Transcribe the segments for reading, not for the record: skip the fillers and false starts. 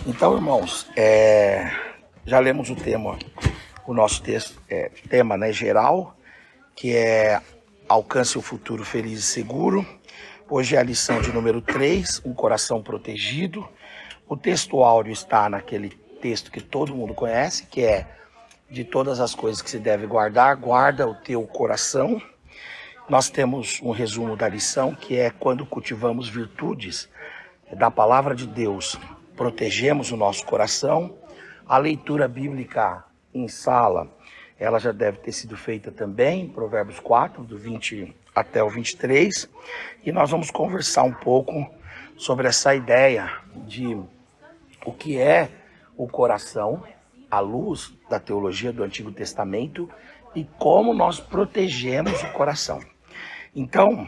Então, irmãos, já lemos o nosso texto, tema, né, geral, que é Alcance o Futuro Feliz e Seguro. Hoje é a lição de número 3, Um Coração Protegido. O texto áudio está naquele texto que todo mundo conhece, que é: de todas as coisas que se deve guardar, guarda o teu coração. Nós temos um resumo da lição, que é: quando cultivamos virtudes da palavra de Deus, protegemos o nosso coração. A leitura bíblica em sala, ela já deve ter sido feita também, Provérbios 4, do 20 até o 23. E nós vamos conversar um pouco sobre essa ideia de o que é o coração, à luz da teologia do Antigo Testamento, e como nós protegemos o coração. Então,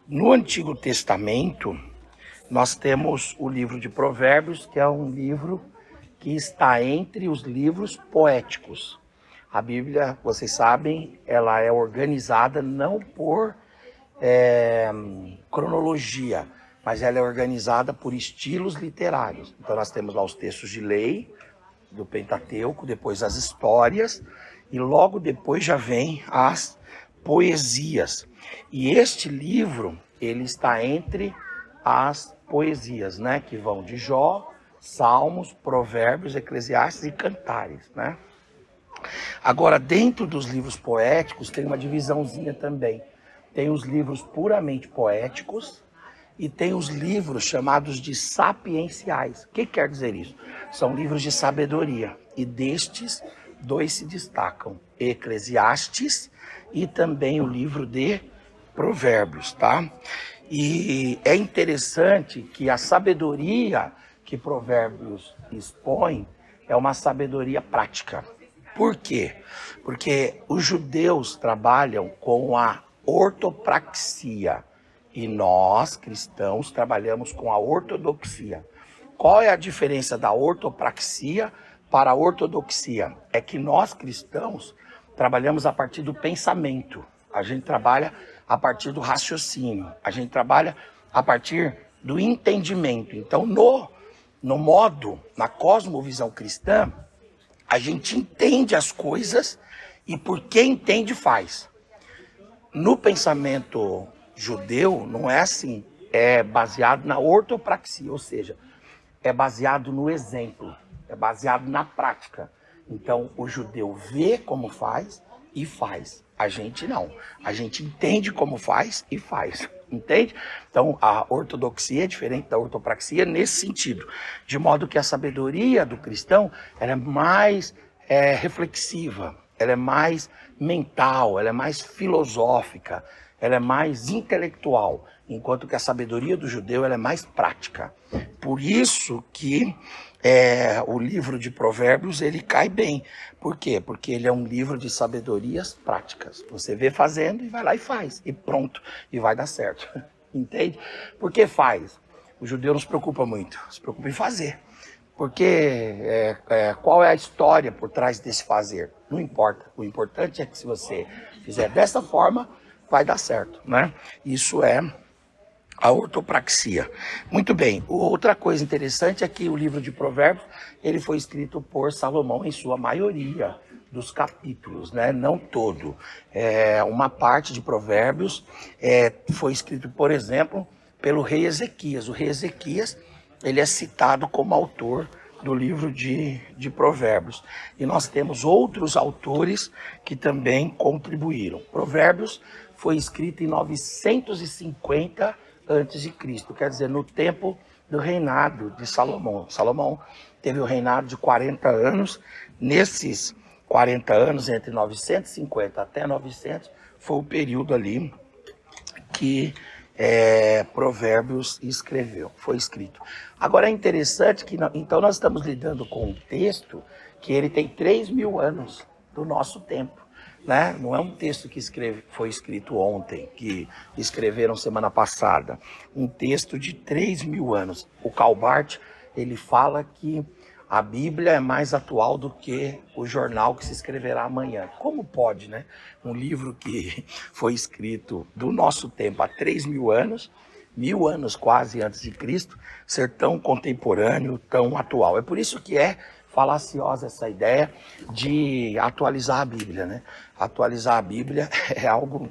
no Antigo Testamento, nós temos o livro de Provérbios, que é um livro que está entre os livros poéticos. A Bíblia, vocês sabem, ela é organizada não por cronologia, mas ela é organizada por estilos literários. Então nós temos lá os textos de lei, do Pentateuco, depois as histórias, e logo depois já vem as poesias. E este livro, ele está entre as poesias, né, que vão de Jó, Salmos, Provérbios, Eclesiastes e Cantares, né? Agora, dentro dos livros poéticos tem uma divisãozinha também. Tem os livros puramente poéticos e tem os livros chamados de sapienciais. O que quer dizer isso? São livros de sabedoria, e destes dois se destacam: Eclesiastes e também o livro de Provérbios, tá? E é interessante que a sabedoria que Provérbios expõe é uma sabedoria prática. Por quê? Porque os judeus trabalham com a ortopraxia e nós, cristãos, trabalhamos com a ortodoxia. Qual é a diferença da ortopraxia para a ortodoxia? É que nós, cristãos, trabalhamos a partir do pensamento. A gente trabalha a partir do raciocínio, a gente trabalha a partir do entendimento. Então, na cosmovisão cristã, a gente entende as coisas e porque entende, faz. No pensamento judeu, não é assim, é baseado na ortopraxia, ou seja, é baseado no exemplo, é baseado na prática. Então, o judeu vê como faz e faz. A gente não. A gente entende como faz e faz. Entende? Então, a ortodoxia é diferente da ortopraxia nesse sentido. De modo que a sabedoria do cristão ela é mais reflexiva, ela é mais mental, ela é mais filosófica, ela é mais intelectual, enquanto que a sabedoria do judeu ela é mais prática. Por isso que o livro de Provérbios ele cai bem. Por quê? Porque ele é um livro de sabedorias práticas. Você vê fazendo e vai lá e faz. E pronto. E vai dar certo. Entende? Por que faz? O judeu não se preocupa muito. Se preocupa em fazer. Porque qual é a história por trás desse fazer? Não importa. O importante é que se você fizer dessa forma, vai dar certo, né? Isso é a ortopraxia. Muito bem. Outra coisa interessante é que o livro de Provérbios, ele foi escrito por Salomão em sua maioria dos capítulos, né? Não todo. Uma parte de Provérbios foi escrito, por exemplo, pelo rei Ezequias. O rei Ezequias, ele é citado como autor do livro de Provérbios. E nós temos outros autores que também contribuíram. Provérbios foi escrito em 950 a.C., quer dizer, no tempo do reinado de Salomão. Salomão teve o reinado de 40 anos. Nesses 40 anos, entre 950 até 900, foi o período ali que Provérbios foi escrito. Agora é interessante que, então, nós estamos lidando com um texto que ele tem 3.000 anos do nosso tempo, né? Não é um texto que foi escrito ontem, que escreveram semana passada. Um texto de 3.000 anos. O Karl Barth, ele fala que A Bíblia é mais atual do que o jornal que se escreverá amanhã. Como pode, né? Um livro que foi escrito do nosso tempo há 3.000 anos, 1.000 anos quase antes de Cristo, ser tão contemporâneo, tão atual. É por isso que é falaciosa essa ideia de atualizar a Bíblia, né? Atualizar a Bíblia é algo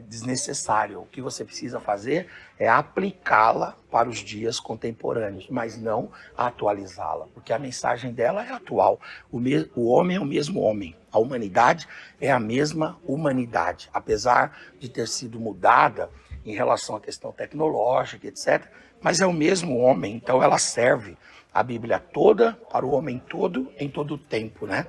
desnecessário. O que você precisa fazer é aplicá-la para os dias contemporâneos, mas não atualizá-la, porque a mensagem dela é atual. O homem é o mesmo homem, a humanidade é a mesma humanidade, apesar de ter sido mudada em relação à questão tecnológica, etc., mas é o mesmo homem, então ela serve a Bíblia toda para o homem todo em todo o tempo, né?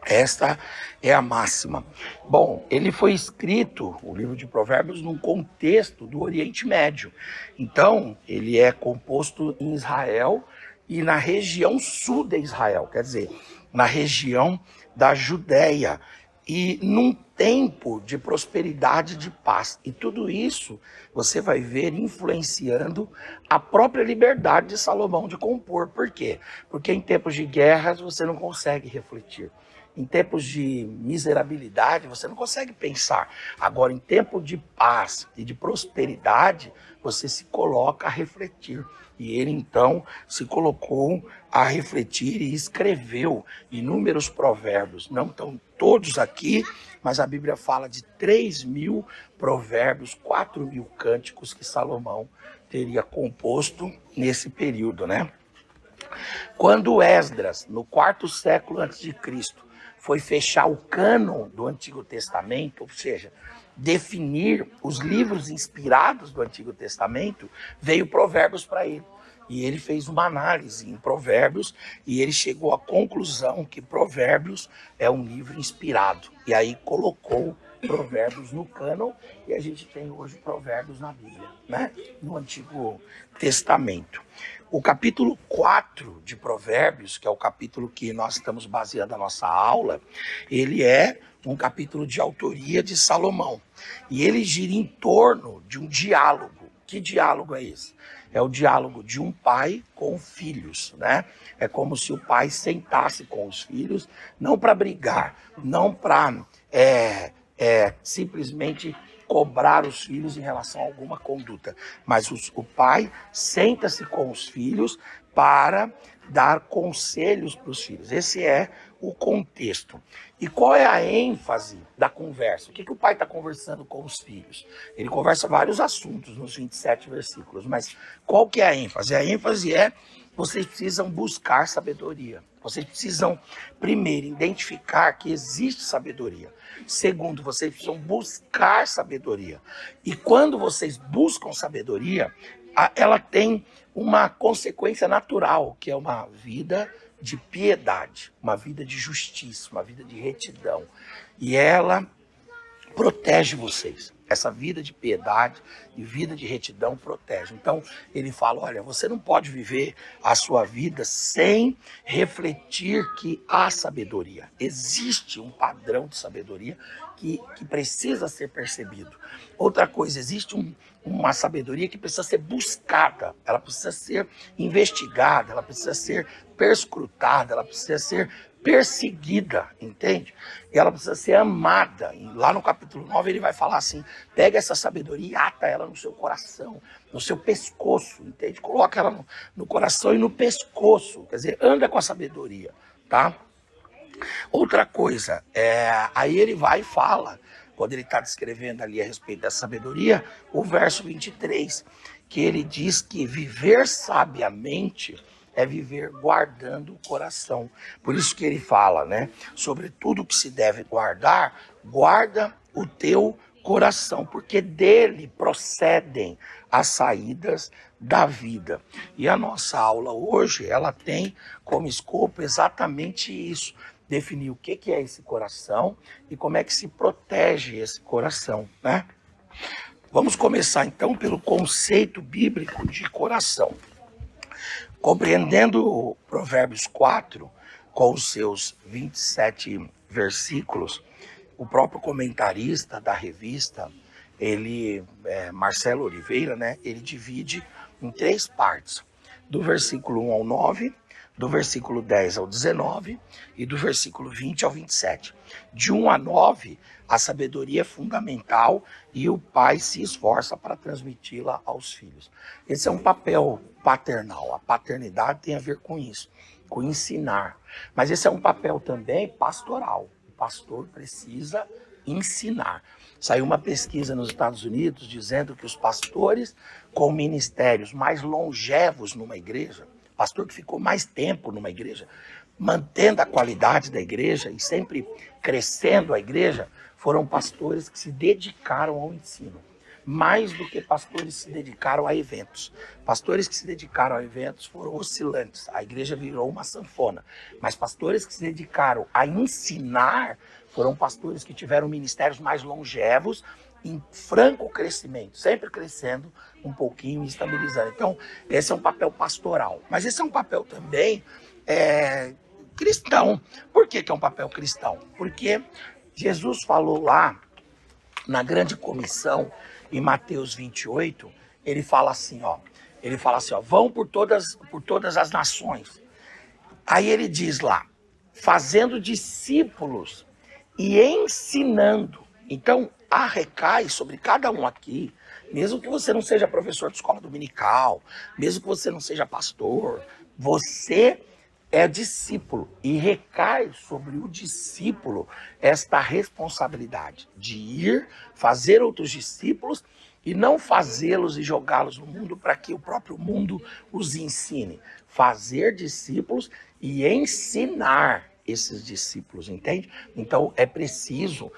Esta é a máxima. Bom, ele foi escrito, o livro de Provérbios, num contexto do Oriente Médio. Então, ele é composto em Israel e na região sul de Israel, quer dizer, na região da Judéia. E num tempo de prosperidade e de paz. E tudo isso você vai ver influenciando a própria liberdade de Salomão de compor. Por quê? Porque em tempos de guerras você não consegue refletir. Em tempos de miserabilidade você não consegue pensar. Agora, em tempo de paz e de prosperidade, você se coloca a refletir. E ele, então, se colocou a refletir e escreveu inúmeros provérbios. Não estão todos aqui, mas a Bíblia fala de 3.000 provérbios, 4.000 cânticos que Salomão teria composto nesse período, né? Quando Esdras, no 4º século antes de Cristo, foi fechar o cânon do Antigo Testamento, ou seja, definir os livros inspirados do Antigo Testamento, veio Provérbios para ele. E ele fez uma análise em Provérbios e ele chegou à conclusão que Provérbios é um livro inspirado. E aí colocou Provérbios no cânon e a gente tem hoje Provérbios na Bíblia, né? No Antigo Testamento. O capítulo 4 de Provérbios, que é o capítulo que nós estamos baseando a nossa aula, ele é um capítulo de autoria de Salomão. E ele gira em torno de um diálogo. Que diálogo é esse? É o diálogo de um pai com filhos, né? É como se o pai sentasse com os filhos, não para brigar, não para simplesmente cobrar os filhos em relação a alguma conduta, mas o pai senta-se com os filhos para dar conselhos para os filhos. Esse é o contexto. E qual é a ênfase da conversa? O que o pai está conversando com os filhos? Ele conversa vários assuntos nos 27 versículos, mas qual que é a ênfase? A ênfase é: vocês precisam buscar sabedoria. Vocês precisam, primeiro, identificar que existe sabedoria. Segundo, vocês precisam buscar sabedoria. E quando vocês buscam sabedoria, ela tem uma consequência natural, que é uma vida de piedade, uma vida de justiça, uma vida de retidão. E ela protege vocês. Essa vida de piedade e vida de retidão protege. Então, ele fala, olha, você não pode viver a sua vida sem refletir que há sabedoria. Existe um padrão de sabedoria que precisa ser percebido. Outra coisa, existe uma sabedoria que precisa ser buscada, ela precisa ser investigada, ela precisa ser perscrutada, ela precisa ser perseguida, entende? E ela precisa ser amada. E lá no capítulo 9 ele vai falar assim: pega essa sabedoria e ata ela no seu coração, no seu pescoço, entende? Coloca ela no coração e no pescoço, quer dizer, anda com a sabedoria, tá? Outra coisa, aí ele vai e fala, quando ele está descrevendo ali a respeito da sabedoria, o verso 23, que ele diz que viver sabiamente é viver guardando o coração. Por isso que ele fala, né? Sobre tudo que se deve guardar, guarda o teu coração, porque dele procedem as saídas da vida. E a nossa aula hoje, ela tem como escopo exatamente isso. Definir o que é esse coração e como é que se protege esse coração, né? Vamos começar então pelo conceito bíblico de coração. Compreendendo Provérbios 4, com os seus 27 versículos, o próprio comentarista da revista, Marcelo Oliveira, né, ele divide em 3 partes. Do versículo 1 ao 9, do versículo 10 ao 19 e do versículo 20 ao 27. De 1 a 9, a sabedoria é fundamental e o pai se esforça para transmiti-la aos filhos. Esse é um papel paternal. A paternidade tem a ver com isso, com ensinar. Mas esse é um papel também pastoral. O pastor precisa ensinar. Saiu uma pesquisa nos Estados Unidos dizendo que os pastores com ministérios mais longevos numa igreja, pastor que ficou mais tempo numa igreja, mantendo a qualidade da igreja e sempre crescendo a igreja, foram pastores que se dedicaram ao ensino. Mais do que pastores que se dedicaram a eventos. Pastores que se dedicaram a eventos foram oscilantes. A igreja virou uma sanfona. Mas pastores que se dedicaram a ensinar foram pastores que tiveram ministérios mais longevos, em franco crescimento, sempre crescendo um pouquinho e estabilizando. Então, esse é um papel pastoral. Mas esse é um papel também cristão. Por que é um papel cristão? Porque Jesus falou lá, na grande comissão, em Mateus 28, ele fala assim, ó, vão por todas as nações. Aí ele diz lá, fazendo discípulos e ensinando. Então, recai sobre cada um aqui, mesmo que você não seja professor de escola dominical, mesmo que você não seja pastor, você é discípulo e recai sobre o discípulo esta responsabilidade de ir, fazer outros discípulos e não fazê-los e jogá-los no mundo para que o próprio mundo os ensine. Fazer discípulos e ensinar esses discípulos, entende? Então é preciso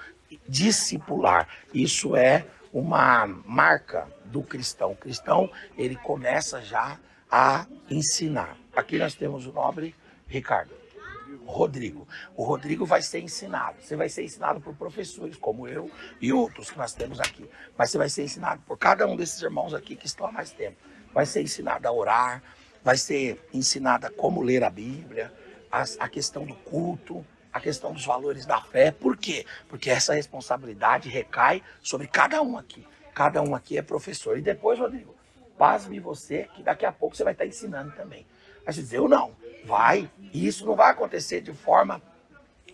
discipular. Isso é uma marca do cristão. O cristão, ele começa já a ensinar. Aqui nós temos o nobre Ricardo, Rodrigo. O Rodrigo vai ser ensinado. Você vai ser ensinado por professores como eu e outros que nós temos aqui. Mas você vai ser ensinado por cada um desses irmãos aqui que estão há mais tempo. Vai ser ensinado a orar, vai ser ensinado a como ler a Bíblia, a questão do culto, a questão dos valores da fé. Por quê? Porque essa responsabilidade recai sobre cada um aqui. Cada um aqui é professor. E depois, Rodrigo, pasme você que daqui a pouco você vai estar ensinando também. Aí você diz, eu não. Vai. E isso não vai acontecer de forma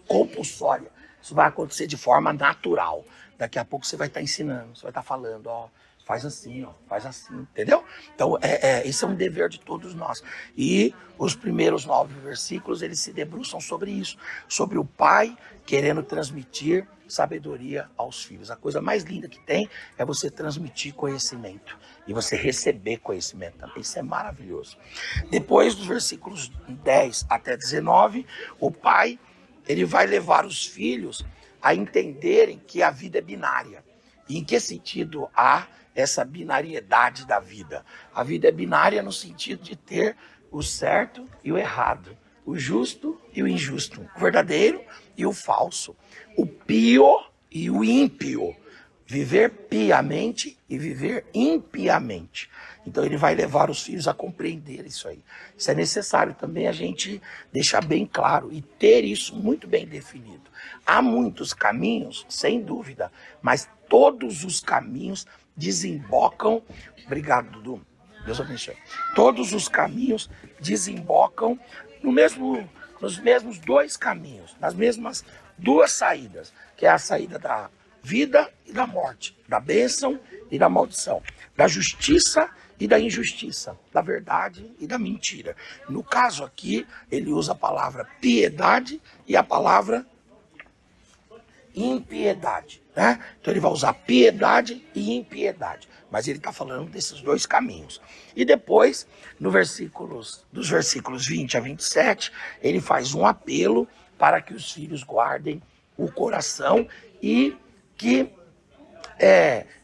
compulsória. Isso vai acontecer de forma natural. Daqui a pouco você vai estar ensinando, você vai estar falando, ó, faz assim, entendeu? Então, esse é um dever de todos nós. E os primeiros 9 versículos, eles se debruçam sobre isso. Sobre o pai querendo transmitir sabedoria aos filhos. A coisa mais linda que tem é você transmitir conhecimento. E você receber conhecimento também. Isso é maravilhoso. Depois dos versículos 10 até 19, o pai, ele vai levar os filhos a entenderem que a vida é binária. E em que sentido há essa binariedade da vida? A vida é binária no sentido de ter o certo e o errado, o justo e o injusto, o verdadeiro e o falso, o pio e o ímpio, viver piamente e viver impiamente. Então ele vai levar os filhos a compreender isso aí. Isso é necessário também a gente deixar bem claro e ter isso muito bem definido. Há muitos caminhos, sem dúvida, mas todos os caminhos desembocam, obrigado Dudu, Deus abençoe, todos os caminhos desembocam nos mesmos 2 caminhos, nas mesmas 2 saídas, que é a saída da vida e da morte, da bênção e da maldição, da justiça e da injustiça, da verdade e da mentira. No caso aqui, ele usa a palavra piedade e a palavra impiedade, né? Então ele vai usar piedade e impiedade, mas ele está falando desses 2 caminhos. E depois, dos versículos 20 a 27, ele faz um apelo para que os filhos guardem o coração e que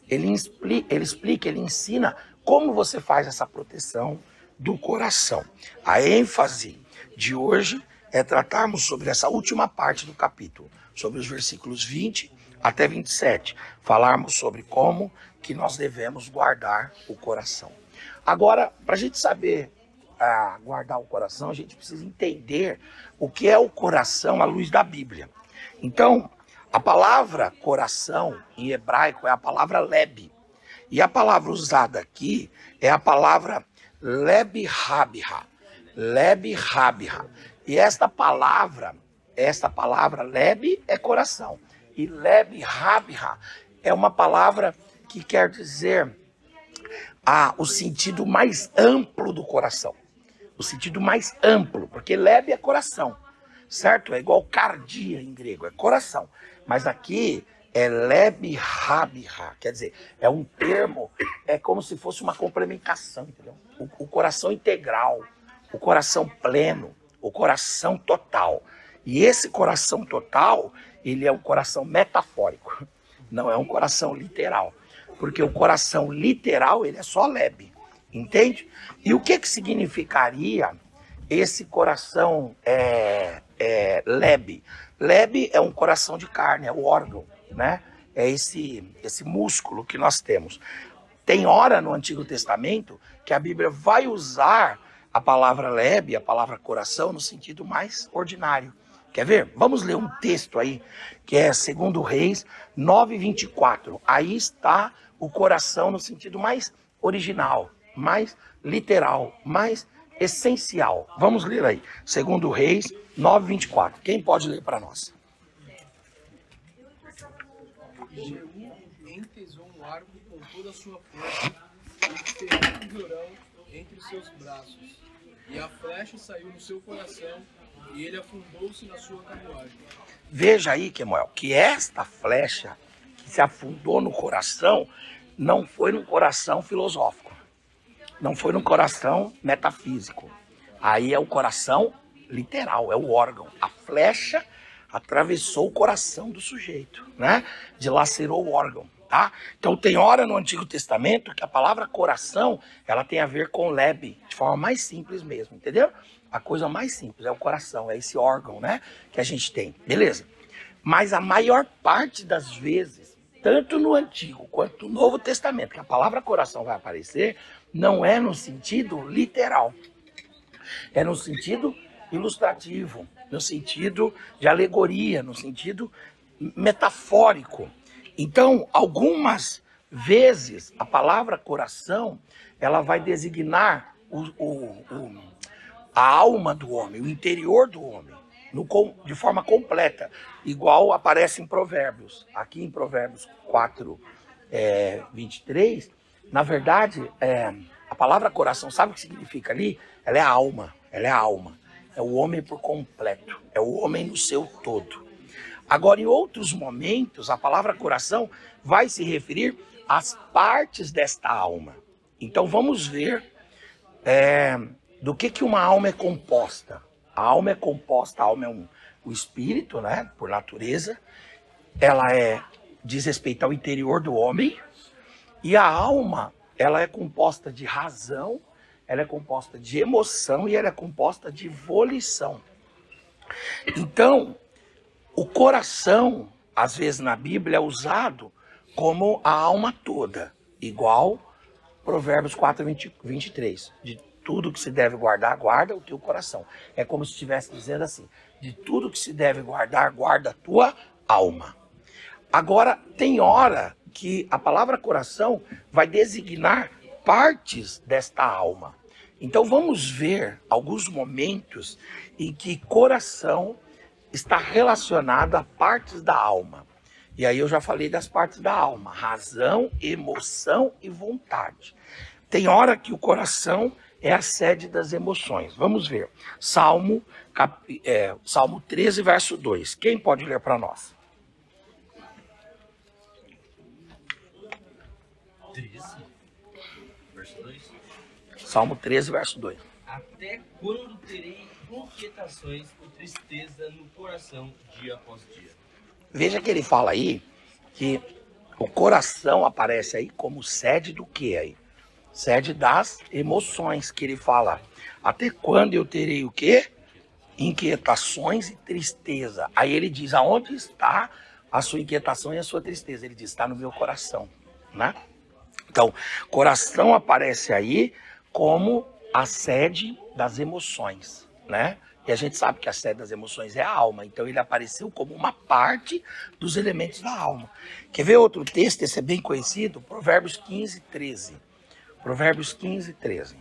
ele explica, ele ensina como você faz essa proteção do coração. A ênfase de hoje é tratarmos sobre essa última parte do capítulo, sobre os versículos 20 até 27, falarmos sobre como que nós devemos guardar o coração. Agora, para a gente saber guardar o coração, a gente precisa entender o que é o coração à luz da Bíblia. Então, a palavra coração em hebraico é a palavra leb. E a palavra usada aqui é a palavra leb-rabha. Leb Rabha. E esta palavra Leb é coração. E Leb Rabha é uma palavra que quer dizer o sentido mais amplo do coração. O sentido mais amplo, porque Leb é coração, certo? É igual cardia em grego, é coração. Mas aqui é Leb Rabha, quer dizer, é um termo, é como se fosse uma complementação, entendeu? O coração integral, o coração pleno, o coração total. E esse coração total, ele é um coração metafórico, não é um coração literal. Porque o coração literal, ele é só Leb, entende? E o que significaria esse coração Leb? Leb é um coração de carne, é o órgão, né? É esse músculo que nós temos. Tem hora no Antigo Testamento que a Bíblia vai usar a palavra Leb, a palavra coração, no sentido mais ordinário. Quer ver? Vamos ler um texto aí, que é 2 Reis 9:24. Aí está o coração no sentido mais original, mais literal, mais essencial. Vamos ler aí. 2 Reis 9:24. Quem pode ler para nós? Jeú entesou um arco com toda a sua força e feriu o Jorão entre os seus braços. E a flecha saiu no seu coração e ele afundou-se na sua carruagem. Veja aí, Kemuel, que esta flecha que se afundou no coração não foi num coração filosófico, não foi num coração metafísico. Aí é o coração literal, é o órgão. A flecha atravessou o coração do sujeito, né? Dilacerou o órgão, tá? Então tem hora no Antigo Testamento que a palavra coração, ela tem a ver com Leb, de forma mais simples mesmo, entendeu? A coisa mais simples é o coração, é esse órgão, né? Que a gente tem, beleza? Mas a maior parte das vezes, tanto no Antigo quanto no Novo Testamento, que a palavra coração vai aparecer, não é no sentido literal. É no sentido ilustrativo, no sentido de alegoria, no sentido metafórico. Então, algumas vezes, a palavra coração, ela vai designar a alma do homem, o interior do homem, de forma completa, igual aparece em Provérbios. Aqui em Provérbios 4:23, na verdade, a palavra coração, sabe o que significa ali? Ela é a alma, ela é a alma. É o homem por completo, é o homem no seu todo. Agora, em outros momentos, a palavra coração vai se referir às partes desta alma. Então, vamos ver do que uma alma é composta. A alma é composta, a alma é o espírito, né, por natureza. Ela diz respeito ao interior do homem. E a alma, ela é composta de razão, ela é composta de emoção e ela é composta de volição. Então, o coração, às vezes na Bíblia, é usado como a alma toda, igual Provérbios 4:23. De tudo que se deve guardar, guarda o teu coração. É como se estivesse dizendo assim, de tudo que se deve guardar, guarda a tua alma. Agora, tem hora que a palavra coração vai designar partes desta alma. Então vamos ver alguns momentos em que coração está relacionado a partes da alma. E aí eu já falei das partes da alma, razão, emoção e vontade. Tem hora que o coração é a sede das emoções. Vamos ver. Salmo 13, verso 2. Quem pode ler para nós? 13, verso 2. Salmo 13, verso 2. Até quando terei inquietações e tristeza no coração dia após dia? Veja que ele fala aí que o coração aparece aí como sede do que aí? Sede das emoções, que ele fala. Até quando eu terei o quê? Inquietações e tristeza. Aí ele diz, aonde está a sua inquietação e a sua tristeza? Ele diz, está no meu coração, né? Então, coração aparece aí como a sede das emoções, né? E a gente sabe que a sede das emoções é a alma. Então ele apareceu como uma parte dos elementos da alma. Quer ver outro texto? Esse é bem conhecido. Provérbios 15:13. Provérbios 15:13.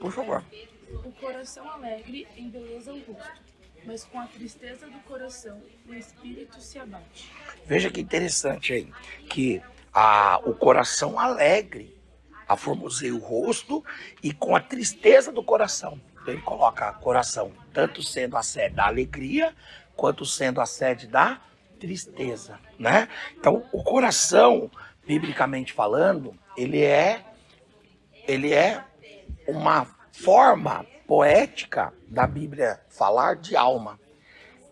por favor. O coração alegre embeleza o rosto, mas com a tristeza do coração o espírito se abate. Veja que interessante aí, que o coração alegre aformoseia o rosto e com a tristeza do coração. Então ele coloca coração tanto sendo a sede da alegria, quanto sendo a sede da tristeza, né? Então o coração, biblicamente falando, ele é uma forma poética da Bíblia falar de alma.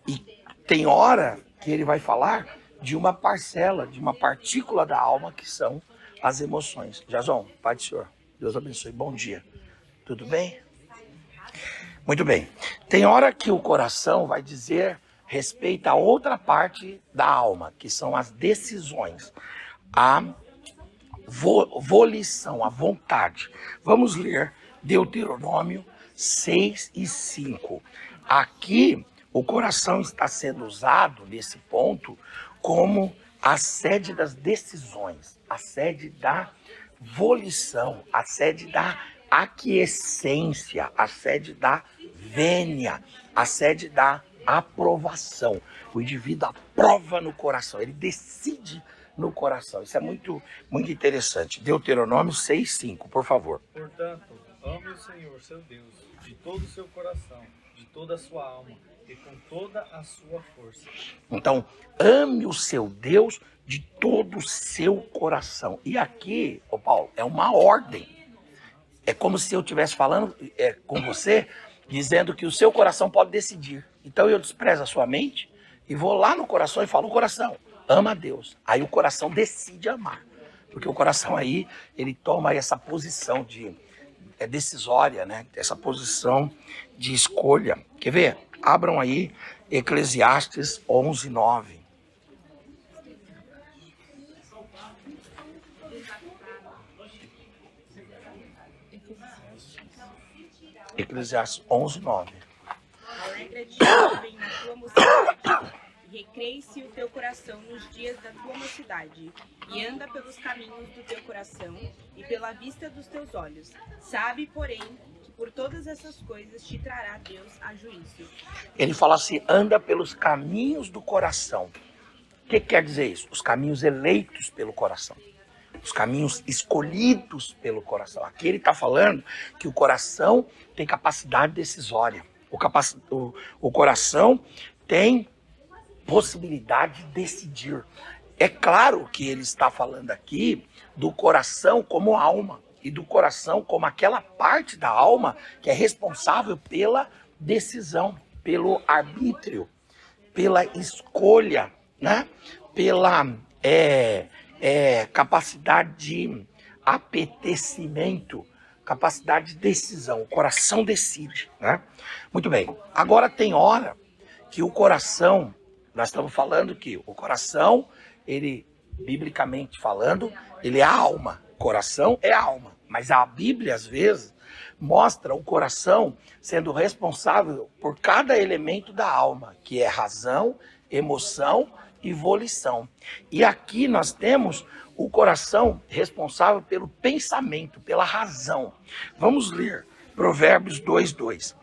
E tem hora que ele vai falar de uma parcela, de uma partícula da alma, que são as emoções. Jason, Pai do Senhor, Deus abençoe, bom dia. Tudo bem? Muito bem. Tem hora que o coração vai dizer respeito a outra parte da alma, que são as decisões, a volição, a vontade. Vamos ler Deuteronômio 6 e 5. Aqui, o coração está sendo usado, nesse ponto, como a sede das decisões, a sede da volição, a sede da aquiescência, a sede da vênia, a sede da aprovação. O indivíduo aprova no coração, ele decide no coração. Isso é muito, muito interessante. Deuteronômio 6:5, por favor. Portanto, ame o Senhor, seu Deus, de todo o seu coração, de toda a sua alma e com toda a sua força. Então, ame o seu Deus de todo o seu coração. E aqui, Paulo, é uma ordem. É como se eu estivesse falando com você, dizendo que o seu coração pode decidir. Então eu desprezo a sua mente e vou lá no coração e falo: coração, ama a Deus. Aí o coração decide amar. Porque o coração aí, ele toma essa posição decisória, né? Essa posição de escolha. Quer ver? Abram aí Eclesiastes 11:9. Eclesiastes 11:9. Alegra-te, jovem, na tua mocidade, e recreie-se o teu coração nos dias da tua mocidade, e anda pelos caminhos do teu coração e pela vista dos teus olhos. Sabe, porém, que por todas essas coisas te trará Deus a juízo. Ele fala assim: anda pelos caminhos do coração. O que quer dizer isso? Os caminhos eleitos pelo coração. Os caminhos escolhidos pelo coração. Aqui ele está falando que o coração tem capacidade decisória. O coração tem possibilidade de decidir. É claro que ele está falando aqui do coração como alma e do coração como aquela parte da alma que é responsável pela decisão, pelo arbítrio, pela escolha, né? Pela capacidade de apetecimento, capacidade de decisão. O coração decide, né? Muito bem. Agora tem hora que o coração, nós estamos falando que o coração, ele, biblicamente falando, ele é a alma. O coração é a alma. Mas a Bíblia, às vezes, mostra o coração sendo responsável por cada elemento da alma, que é razão, emoção e volição. E aqui nós temos o coração responsável pelo pensamento, pela razão. Vamos ler Provérbios 2:2.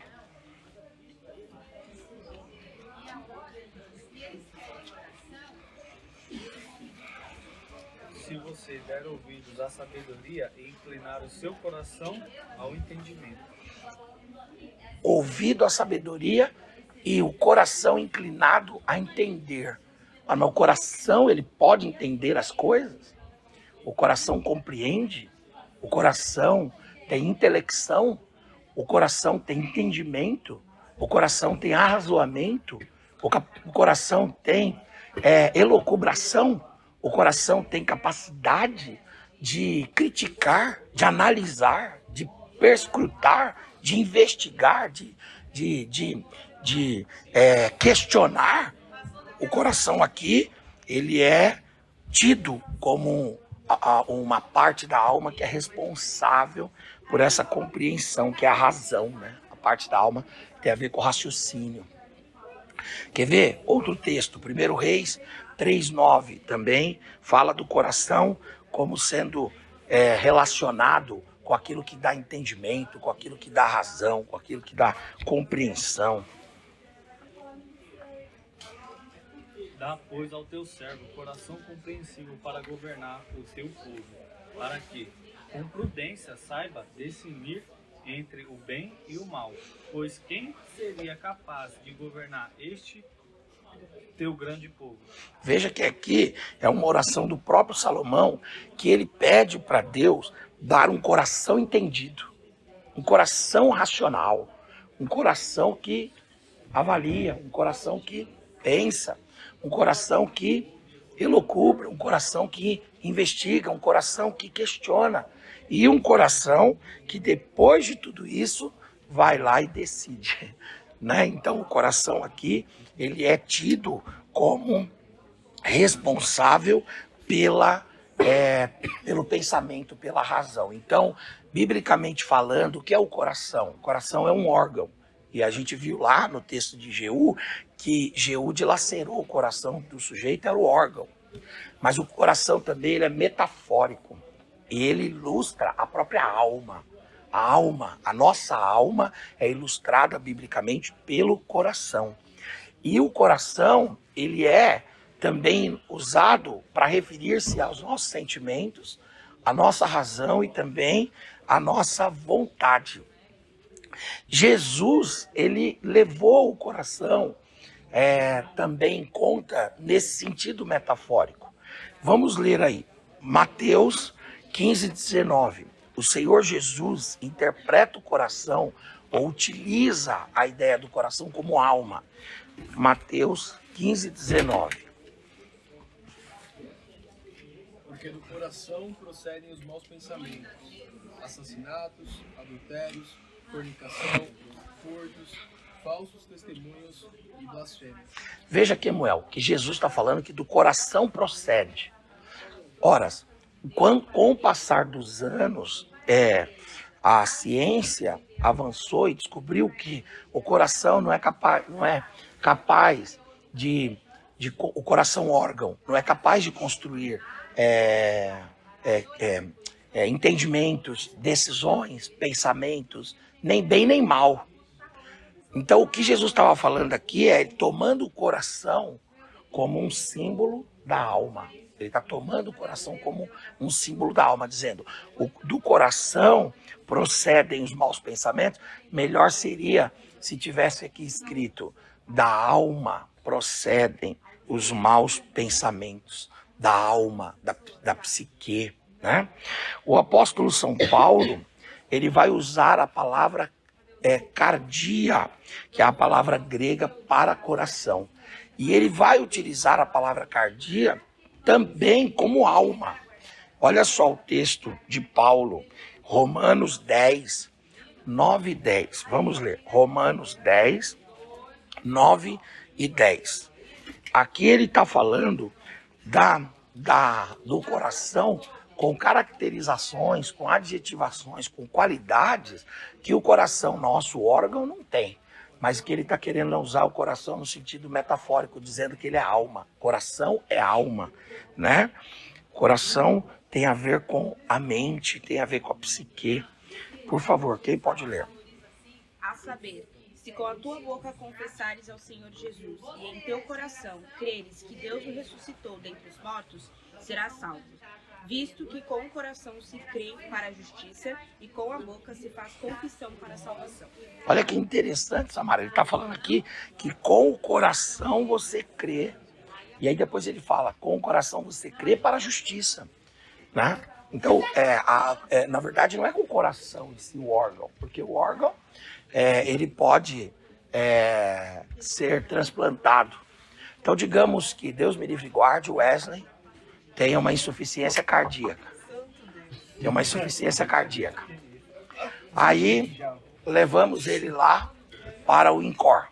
Se você der ouvidos à sabedoria e inclinar o seu coração ao entendimento. Ouvido à sabedoria e o coração inclinado a entender. Mas o coração, ele pode entender as coisas? O coração compreende? O coração tem intelecção? O coração tem entendimento? O coração tem arrazoamento? O coração tem elucubração? O coração tem capacidade de criticar, de analisar, de perscrutar, de investigar, de questionar? O coração aqui, ele é tido como uma parte da alma que é responsável por essa compreensão, que é a razão, né? A parte da alma tem a ver com o raciocínio. Quer ver? Outro texto, 1 Reis 3:9, também fala do coração como sendo relacionado com aquilo que dá entendimento, com aquilo que dá razão, com aquilo que dá compreensão. Dá, pois, ao teu servo coração compreensível para governar o teu povo, para que, com prudência, saiba discernir entre o bem e o mal. Pois quem seria capaz de governar este teu grande povo? Veja que aqui é uma oração do próprio Salomão, que ele pede para Deus dar um coração entendido, um coração racional, um coração que avalia, um coração que pensa, um coração que elocubra, um coração que investiga, um coração que questiona e um coração que depois de tudo isso vai lá e decide, né? Então o coração aqui ele é tido como responsável pelo pensamento, pela razão. Então, biblicamente falando, o que é o coração? O coração é um órgão. E a gente viu lá no texto de Jeú que Jeú dilacerou o coração do sujeito, era o órgão. Mas o coração também ele é metafórico. Ele ilustra a própria alma. A alma, a nossa alma é ilustrada biblicamente pelo coração. E o coração, ele é também usado para referir-se aos nossos sentimentos, à nossa razão e também à nossa vontade. Jesus, ele levou o coração também em conta nesse sentido metafórico. Vamos ler aí, Mateus 15:19. O Senhor Jesus interpreta o coração ou utiliza a ideia do coração como alma. Mateus 15:19. Porque do coração procedem os maus pensamentos, assassinatos, adultérios, fornicação, furtos, falsos testemunhos e blasfêmias. Veja, Kemuel, que Jesus está falando que do coração procede. Ora, com o passar dos anos, a ciência avançou e descobriu que o coração não é capaz de o coração órgão, não é capaz de construir entendimentos, decisões, pensamentos, nem bem nem mal. Então o que Jesus estava falando aqui é ele tomando o coração como um símbolo da alma. Ele está tomando o coração como um símbolo da alma, dizendo, do coração procedem os maus pensamentos. Melhor seria se tivesse aqui escrito, da alma procedem os maus pensamentos, da alma, da psique, né? O apóstolo São Paulo, ele vai usar a palavra cardia, que é a palavra grega para coração. E ele vai utilizar a palavra cardia também como alma. Olha só o texto de Paulo, Romanos 10, 9 e 10. Vamos ler, Romanos 10, 9 e 10. Aqui ele está falando do coração com caracterizações, com adjetivações, com qualidades que o coração, nosso órgão, não tem. Mas que ele está querendo usar o coração no sentido metafórico, dizendo que ele é alma. Coração é alma, né? Coração tem a ver com a mente, tem a ver com a psique. Por favor, quem pode ler? A saber, se com a tua boca confessares ao Senhor Jesus e em teu coração creres que Deus o ressuscitou dentre os mortos, serás salvo. Visto que com o coração se crê para a justiça e com a boca se faz confissão para a salvação. Olha que interessante, Samara. Ele está falando aqui que com o coração você crê. E aí depois ele fala, com o coração você crê para a justiça, né? Então, na verdade, não é com o coração em si o órgão, porque o órgão ele pode ser transplantado. Então, digamos que Deus me livre e guarde, o Wesley tem uma insuficiência cardíaca. Tem uma insuficiência cardíaca. Aí, levamos ele lá para o INCOR.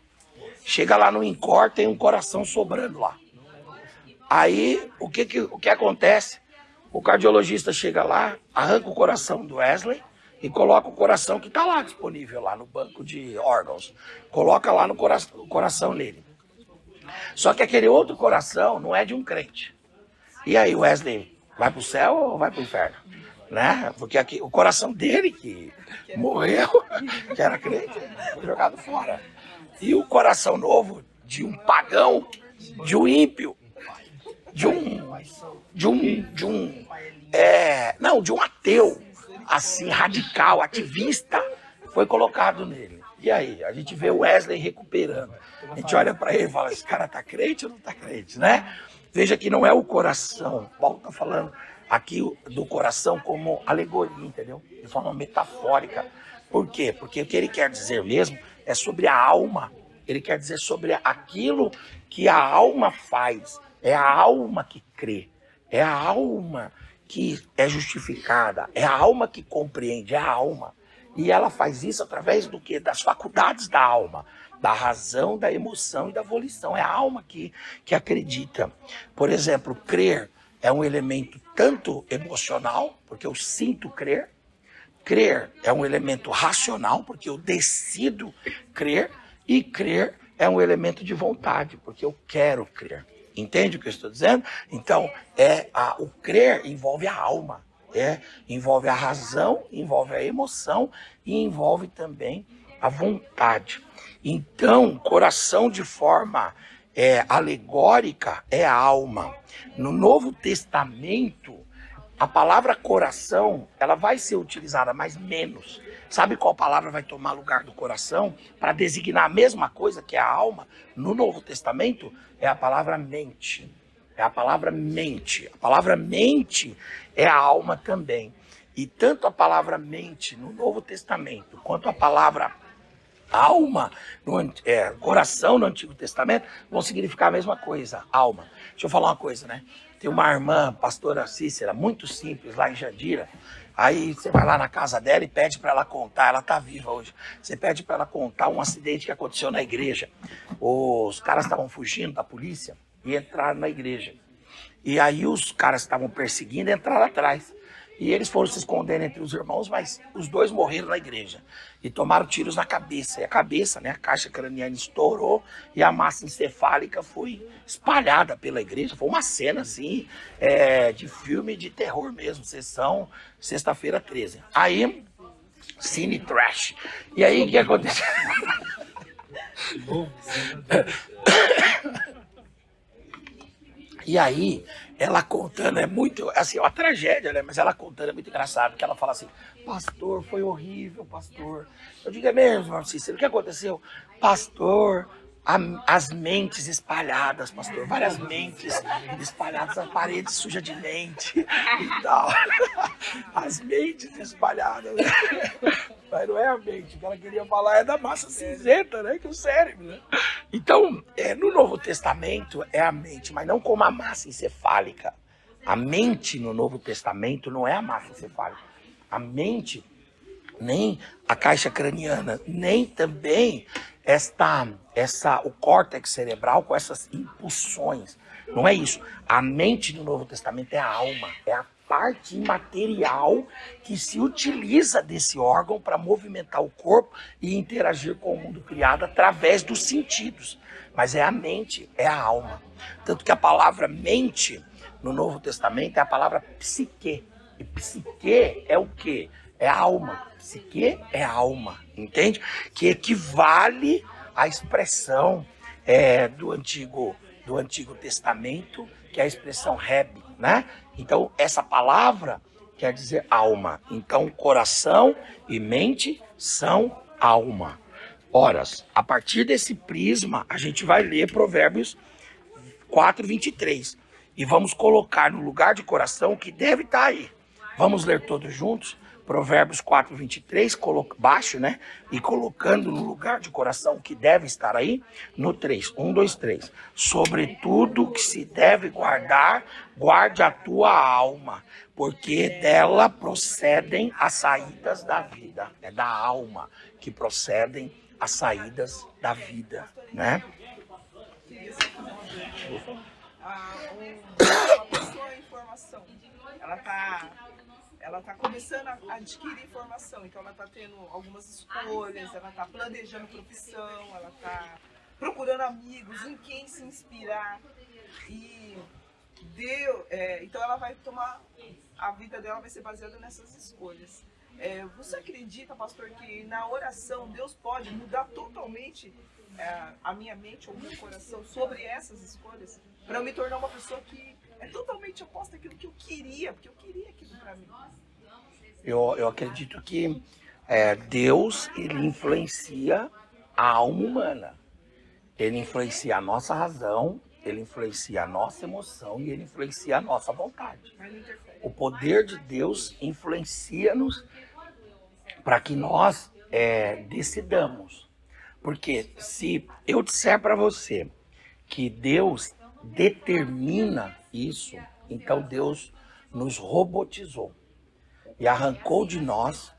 Chega lá no INCOR, tem um coração sobrando lá. Aí, o que acontece? O cardiologista chega lá, arranca o coração do Wesley e coloca o coração que está lá disponível, lá no banco de órgãos. Coloca lá no coração nele. Só que aquele outro coração não é de um crente. E aí, Wesley, vai para o céu ou vai para o inferno? né? Porque aqui, o coração dele que morreu, que era crente, foi jogado fora. E o coração novo de um pagão, de um ímpio, de um ateu, assim, radical, ativista, foi colocado nele. E aí, a gente vê o Wesley recuperando. A gente olha para ele e fala, esse cara tá crente ou não tá crente, né? Veja que não é o coração. Paulo está falando aqui do coração como alegoria, entendeu? De forma metafórica. Por quê? Porque o que ele quer dizer mesmo é sobre a alma. Ele quer dizer sobre aquilo que a alma faz. É a alma que crê. É a alma que é justificada. É a alma que compreende. É a alma. E ela faz isso através do quê? Das faculdades da alma. Da razão, da emoção e da volição. É a alma que acredita. Por exemplo, crer é um elemento tanto emocional, porque eu sinto crer. Crer é um elemento racional, porque eu decido crer. E crer é um elemento de vontade, porque eu quero crer. Entende o que eu estou dizendo? Então, o crer envolve a alma. Envolve a razão, envolve a emoção e envolve também a vontade. Então, coração de forma alegórica é a alma. No Novo Testamento, a palavra coração, ela vai ser utilizada, mas menos. Sabe qual palavra vai tomar lugar do coração para designar a mesma coisa que é a alma? No Novo Testamento, é a palavra mente. É a palavra mente. A palavra mente é a alma também. E tanto a palavra mente no Novo Testamento, quanto a palavra alma, coração no Antigo Testamento, vão significar a mesma coisa, alma. Deixa eu falar uma coisa, né? Tem uma irmã, pastora Cícera, muito simples, lá em Jandira. Aí você vai lá na casa dela e pede para ela contar, ela tá viva hoje. Você pede para ela contar um acidente que aconteceu na igreja. Os caras estavam fugindo da polícia e entraram na igreja. E aí os caras estavam perseguindo e entraram atrás. E eles foram se escondendo entre os irmãos, mas os dois morreram na igreja. E tomaram tiros na cabeça. E a cabeça, né, a caixa craniana estourou e a massa encefálica foi espalhada pela igreja. Foi uma cena, assim, de filme de terror mesmo. Sessão Sexta-feira 13. Aí, cine trash. E aí, o que aconteceu? E aí, ela contando, é muito, assim, uma tragédia, né? Mas ela contando é muito engraçado, porque ela fala assim, pastor, foi horrível, pastor. Eu digo, é mesmo, irmão Cícero, o que aconteceu? Pastor, as mentes espalhadas, pastor, várias mentes espalhadas, a parede suja de mente e tal. As mentes espalhadas, né? Mas não é a mente, o que ela queria falar é da massa cinzenta, né? Que é o cérebro, né? Então, no Novo Testamento é a mente, mas não como a massa encefálica. A mente no Novo Testamento não é a massa encefálica. A mente, nem a caixa craniana, nem também o córtex cerebral com essas impulsões. Não é isso. A mente no Novo Testamento é a alma, é a parte imaterial que se utiliza desse órgão para movimentar o corpo e interagir com o mundo criado através dos sentidos. Mas é a mente, é a alma. Tanto que a palavra mente no Novo Testamento é a palavra psique. E psique é o quê? É a alma. Psique é a alma, entende? Que equivale à expressão do Antigo Testamento, que é a expressão reb, né? Então, essa palavra quer dizer alma. Então, coração e mente são alma. Ora, a partir desse prisma, a gente vai ler Provérbios 4:23. E vamos colocar no lugar de coração o que deve estar aí. Vamos ler todos juntos? Provérbios 4:23, baixo, né? E colocando no lugar de coração que deve estar aí, no 3. 1, 2, 3. Sobretudo que se deve guardar, guarde a tua alma, porque dela procedem as saídas da vida. É da alma que procedem as saídas da vida, né? Uma pessoa em formação, ela tá começando a adquirir informação, então ela tá tendo algumas escolhas, ela tá planejando profissão, ela tá procurando amigos, em quem se inspirar. E Então ela vai tomar, a vida dela vai ser baseada nessas escolhas. Você acredita, pastor, que na oração Deus pode mudar totalmente a minha mente ou o meu coração sobre essas escolhas, para eu me tornar uma pessoa que é totalmente oposta àquilo que eu queria, porque eu queria aquilo para mim? Eu acredito que Deus, ele influencia a alma humana. Ele influencia a nossa razão, ele influencia a nossa emoção e ele influencia a nossa vontade. O poder de Deus influencia-nos para que nós decidamos. Porque se eu disser para você que Deus determina isso, então Deus nos robotizou e arrancou de nós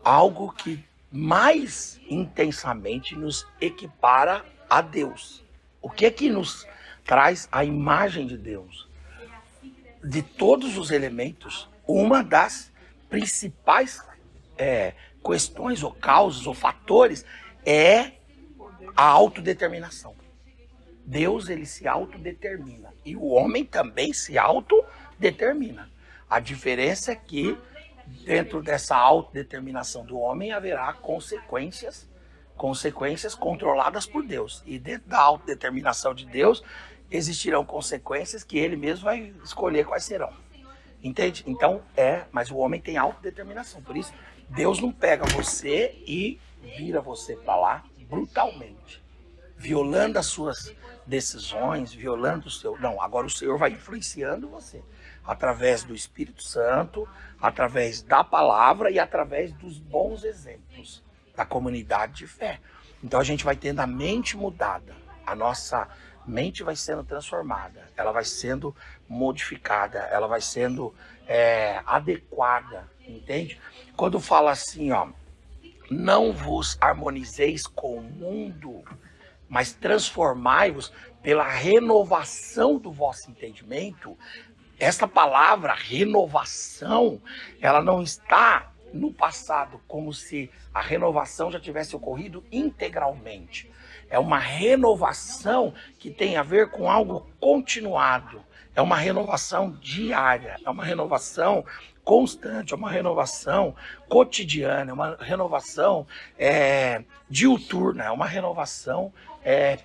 algo que mais intensamente nos equipara a Deus. O que é que nos traz a imagem de Deus? De todos os elementos, uma das principais questões ou causas ou fatores é a autodeterminação. Deus, ele se autodetermina e o homem também se autodetermina. A diferença é que dentro dessa autodeterminação do homem haverá consequências controladas por Deus. E dentro da autodeterminação de Deus existirão consequências que ele mesmo vai escolher quais serão. Entende? Então mas o homem tem autodeterminação. Por isso, Deus não pega você e vira você para lá brutalmente, violando as suas decisões, violando o seu... Não, agora o Senhor vai influenciando você através do Espírito Santo, através da palavra e através dos bons exemplos da comunidade de fé. Então a gente vai tendo a mente mudada, a nossa mente vai sendo transformada, ela vai sendo modificada, ela vai sendo adequada, entende? Quando fala assim, ó, não vos harmonizeis com o mundo, mas transformai-vos pela renovação do vosso entendimento. Essa palavra renovação, ela não está no passado, como se a renovação já tivesse ocorrido integralmente. É uma renovação que tem a ver com algo continuado. É uma renovação diária, é uma renovação constante, é uma renovação cotidiana, é uma renovação diuturna, é uma renovação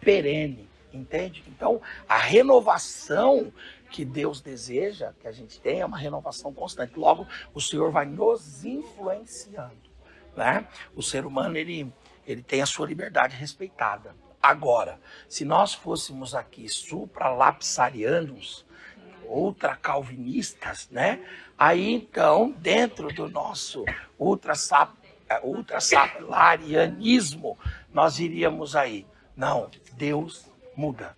perene, entende? Então, a renovação que Deus deseja que a gente tenha é uma renovação constante. Logo, o Senhor vai nos influenciando, né? O ser humano, ele tem a sua liberdade respeitada. Agora, se nós fôssemos aqui supralapsarianos, ultracalvinistas, né? Aí, então, dentro do nosso ultrasapiarianismo, nós iríamos aí. Não, Deus muda,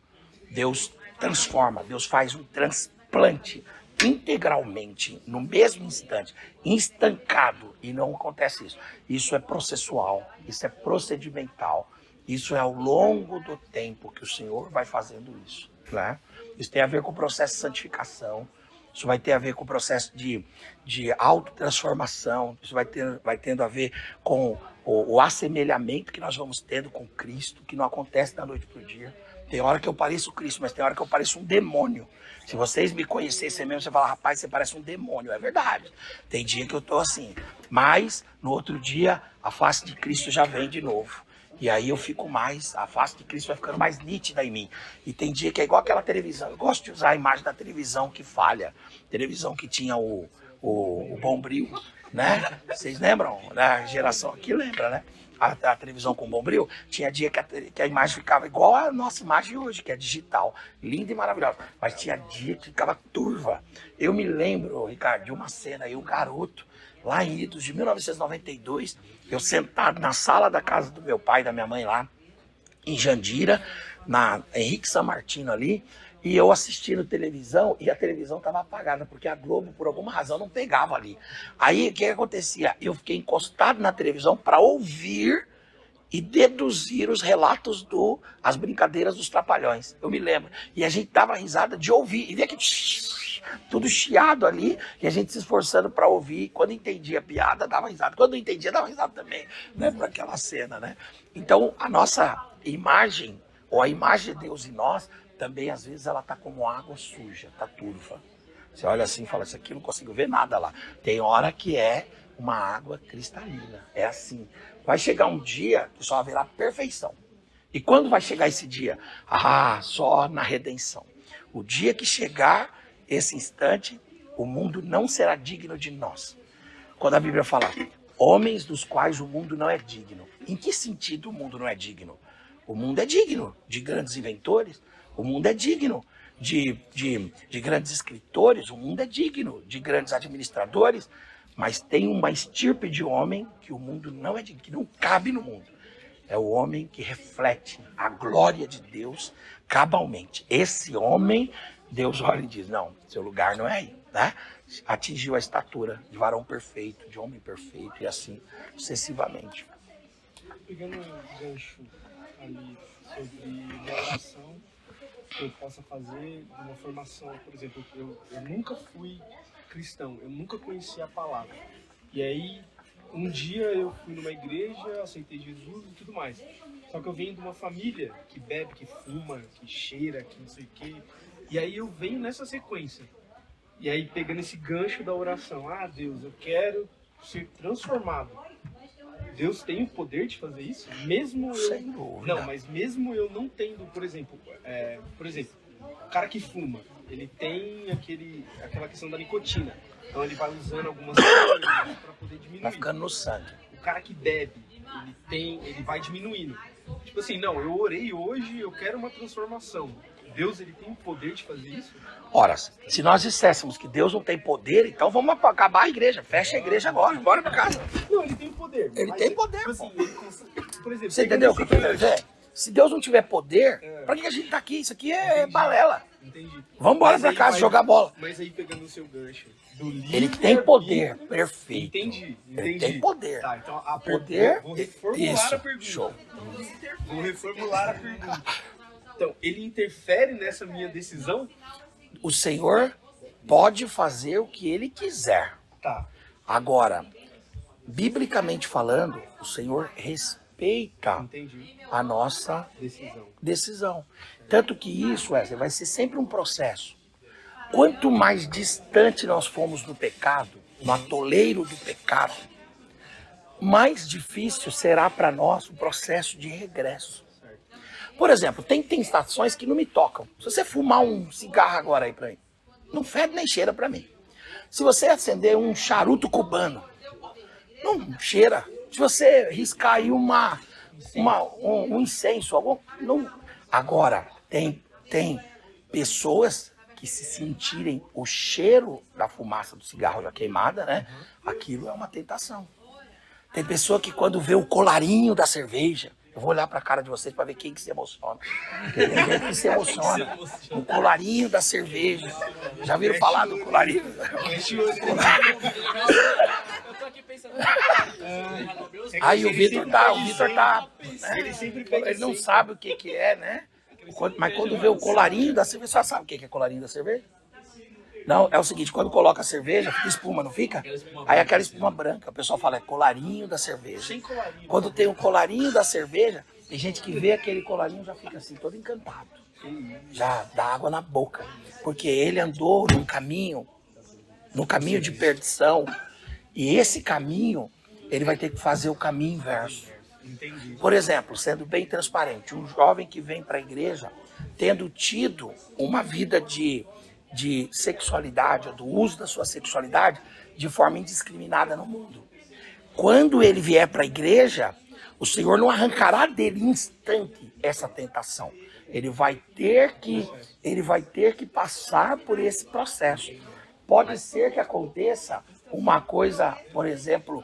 Deus transforma, Deus faz um transplante integralmente, no mesmo instante, estancado, e não acontece isso. Isso é processual, isso é procedimental, isso é ao longo do tempo que o Senhor vai fazendo isso, né? Isso tem a ver com o processo de santificação, isso vai ter a ver com o processo de autotransformação, isso vai tendo a ver com o assemelhamento que nós vamos tendo com Cristo, que não acontece da noite para o dia. Tem hora que eu pareço Cristo, mas tem hora que eu pareço um demônio. Se vocês me conhecessem mesmo, você fala, rapaz, você parece um demônio. É verdade. Tem dia que eu tô assim. Mas, no outro dia, a face de Cristo já vem de novo. E aí eu fico mais, a face de Cristo vai ficando mais nítida em mim. E tem dia que é igual aquela televisão. Eu gosto de usar a imagem da televisão que falha. Televisão que tinha o bombril, né? Vocês lembram? Da geração aqui lembra, né? A televisão com bombril, tinha dia que a imagem ficava igual a nossa imagem hoje, que é digital, linda e maravilhosa. Mas tinha dia que ficava turva. Eu me lembro, Ricardo, de uma cena aí, o garoto, lá em idos de 1992, eu sentado na sala da casa do meu pai e da minha mãe lá, em Jandira, na Henrique San Martino ali, e eu assistindo televisão, e a televisão estava apagada, porque a Globo, por alguma razão, não pegava ali. Aí, o que acontecia? Eu fiquei encostado na televisão para ouvir e deduzir os relatos as brincadeiras dos Trapalhões. Eu me lembro. E a gente dava risada de ouvir, e via que tudo chiado ali, e a gente se esforçando para ouvir. Quando entendia a piada, dava risada. Quando não entendia, dava risada também, né, para aquela cena, né? Então, a nossa imagem, ou a imagem de Deus em nós, também às vezes ela tá como água suja, tá turva. Você olha assim e fala, isso aqui eu não consigo ver nada lá. Tem hora que é uma água cristalina, é assim. Vai chegar um dia que só haverá perfeição. E quando vai chegar esse dia? Só na redenção. O dia que chegar esse instante, o mundo não será digno de nós. Quando a Bíblia fala, homens dos quais o mundo não é digno. Em que sentido o mundo não é digno? O mundo é digno de grandes inventores, o mundo é digno de grandes escritores, o mundo é digno de grandes administradores, mas tem uma estirpe de homem que o mundo não é digno, que não cabe no mundo. É o homem que reflete a glória de Deus cabalmente. Esse homem, Deus olha e diz, não, seu lugar não é aí, né? Atingiu a estatura de varão perfeito, de homem perfeito e assim sucessivamente. Pegando um gancho ali sobre oração que eu possa fazer de uma formação, por exemplo, eu nunca fui cristão, eu nunca conheci a palavra. E aí, um dia eu fui numa igreja, aceitei Jesus e tudo mais. Só que eu venho de uma família que bebe, que fuma, que cheira, que não sei o quê. E aí eu venho nessa sequência. E aí pegando esse gancho da oração, Deus, eu quero ser transformado. Deus tem o poder de fazer isso? Mesmo eu... Sem dúvida. Não, mas mesmo eu não tendo, por exemplo, o cara que fuma, ele tem aquela questão da nicotina. Então ele vai usando algumas coisas para poder diminuir. Vai ficando no sangue. O cara que bebe, ele vai diminuindo. Tipo assim, não, eu orei hoje, eu quero uma transformação. Deus, ele tem o poder de fazer isso? Ora, se nós disséssemos que Deus não tem poder, então vamos acabar a igreja. Fecha a igreja agora, bora pra casa. Não, ele tem o poder. Ele tem poder, tipo assim, por exemplo, você entendeu o que eu tô querendo dizer? Se Deus não tiver poder, pra que a gente tá aqui? Isso aqui é balela. Entendi. Vamos embora pra casa jogar bola. Mas aí pegando o seu gancho do livro... Ele tem poder, perfeito. Entendi. Ele tem poder. Tá, então vou reformular isso, a pergunta. show. Vou reformular a pergunta. Então, ele interfere nessa minha decisão? O Senhor pode fazer o que Ele quiser. Tá. Agora, biblicamente falando, o Senhor respeita Entendi. a nossa Decisão. Tanto que isso, Wesley, vai ser sempre um processo. Quanto mais distante nós formos do pecado, no atoleiro do pecado, mais difícil será para nós o processo de regresso. Por exemplo, tem tentações que não me tocam. Se você fumar um cigarro agora aí pra mim, não fede nem cheira pra mim. Se você acender um charuto cubano, não cheira. Se você riscar aí um incenso, não. Agora, tem pessoas que se sentirem o cheiro da fumaça do cigarro já queimada, né? Aquilo é uma tentação. Tem pessoa que quando vê o colarinho da cerveja, eu vou olhar pra cara de vocês pra ver quem que se emociona. Tem gente que se emociona. O colarinho da cerveja. Já viram falar do colarinho? Eu tô aqui pensando. Aí o Vitor tá. Ele sempre pega Ele não sabe o que é, né? Mas quando vê o colarinho da cerveja, você sabe o que é colarinho da cerveja? Não, é o seguinte, quando coloca a cerveja, fica espuma, não fica? Aí aquela espuma branca, o pessoal fala, é colarinho da cerveja. Quando tem o colarinho da cerveja, tem gente que vê aquele colarinho e já fica assim, todo encantado. Já dá água na boca. Porque ele andou num caminho de perdição. E esse caminho, ele vai ter que fazer o caminho inverso. Por exemplo, sendo bem transparente, um jovem que vem para a igreja, tendo tido uma vida de sexualidade, ou do uso da sua sexualidade, de forma indiscriminada no mundo. Quando ele vier para a igreja, o Senhor não arrancará dele em instante essa tentação. Ele vai ter que passar por esse processo. Pode ser que aconteça uma coisa, por exemplo,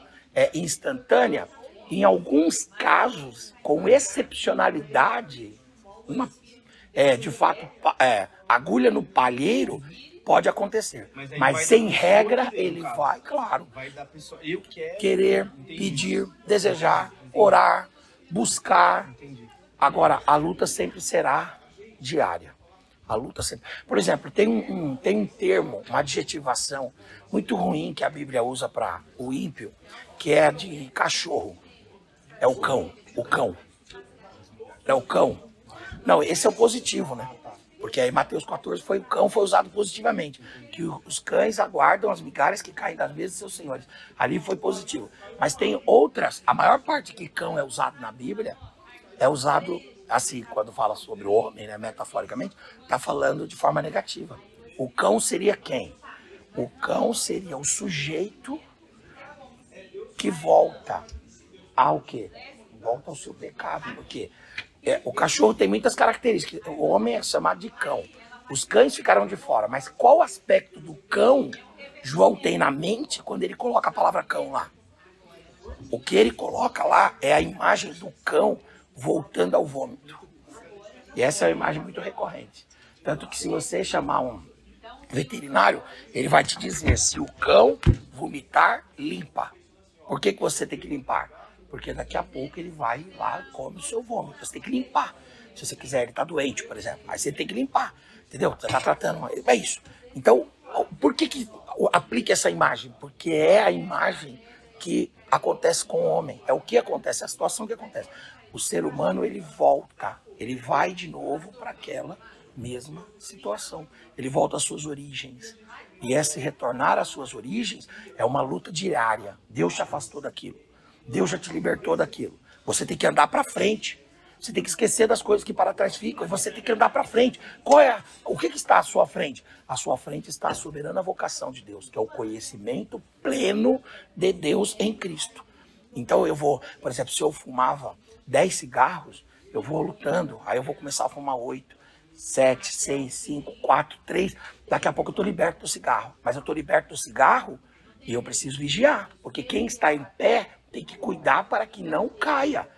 instantânea. Em alguns casos, com excepcionalidade, de fato, agulha no palheiro pode acontecer. Mas sem regra, ele vai, claro, querer, pedir, desejar, orar, buscar. Agora, a luta sempre será diária. A luta sempre. Por exemplo, tem um termo, uma adjetivação muito ruim que a Bíblia usa para o ímpio, que é de cachorro. É o cão. O cão. É o cão. Não, esse é o positivo, né? Porque aí Mateus 14 o cão foi usado positivamente. Que os cães aguardam as migalhas que caem das mesas de seus senhores. Ali foi positivo. Mas tem outras, a maior parte que cão é usado na Bíblia, é usado, assim, quando fala sobre o homem, né, metaforicamente, está falando de forma negativa. O cão seria quem? O cão seria o sujeito que volta ao quê? Volta ao seu pecado. Porque o cachorro tem muitas características. O homem é chamado de cão. Os cães ficaram de fora. Mas qual aspecto do cão João tem na mente quando ele coloca a palavra cão lá? O que ele coloca lá é a imagem do cão voltando ao vômito. E essa é uma imagem muito recorrente. Tanto que se você chamar um veterinário, ele vai te dizer, se o cão vomitar, limpa. Por que você tem que limpar? Porque daqui a pouco ele vai lá e come o seu vômito. Você tem que limpar. Se você quiser, ele está doente, por exemplo. Aí você tem que limpar. Entendeu? Você está tratando. É isso. Então, por que aplica essa imagem? Porque é a imagem que acontece com o homem. É o que acontece, é a situação que acontece. O ser humano, ele volta. Ele vai de novo para aquela mesma situação. Ele volta às suas origens. E esse retornar às suas origens é uma luta diária. Deus te afastou daquilo. Deus já te libertou daquilo. Você tem que andar para frente. Você tem que esquecer das coisas que para trás ficam. E você tem que andar para frente. O que está à sua frente? À sua frente está a soberana vocação de Deus, que é o conhecimento pleno de Deus em Cristo. Então eu vou, por exemplo, se eu fumava 10 cigarros, eu vou lutando. Aí eu vou começar a fumar 8, 7, 6, 5, 4, 3. Daqui a pouco eu estou liberto do cigarro. Mas eu estou liberto do cigarro e eu preciso vigiar. Porque quem está em pé tem que cuidar para que não caia.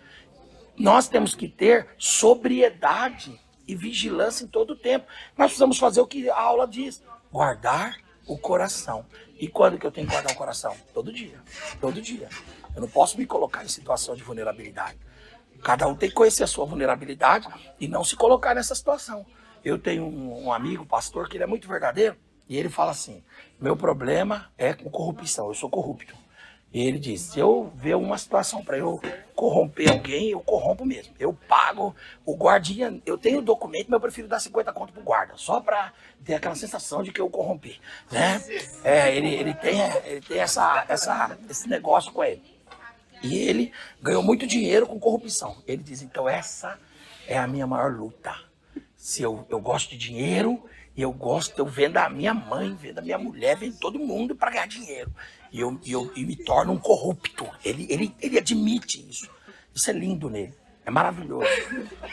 Nós temos que ter sobriedade e vigilância em todo o tempo. Nós precisamos fazer o que a aula diz. Guardar o coração. E quando que eu tenho que guardar o coração? Todo dia. Todo dia. Eu não posso me colocar em situação de vulnerabilidade. Cada um tem que conhecer a sua vulnerabilidade e não se colocar nessa situação. Eu tenho um amigo, pastor, que ele é muito verdadeiro. E ele fala assim, meu problema é com corrupção. Eu sou corrupto. E ele diz, se eu ver uma situação para eu corromper alguém, eu corrompo mesmo. Eu pago o guardinha, eu tenho o documento, mas eu prefiro dar 50 conto pro guarda, só para ter aquela sensação de que eu corrompi, né? Ele tem esse negócio com ele. E ele ganhou muito dinheiro com corrupção. Ele diz, então essa é a minha maior luta. Se eu gosto de dinheiro, e eu vendo a minha mãe, vendo a minha mulher, vendo todo mundo para ganhar dinheiro. E eu me torno um corrupto. Ele admite isso. Isso é lindo nele. É maravilhoso.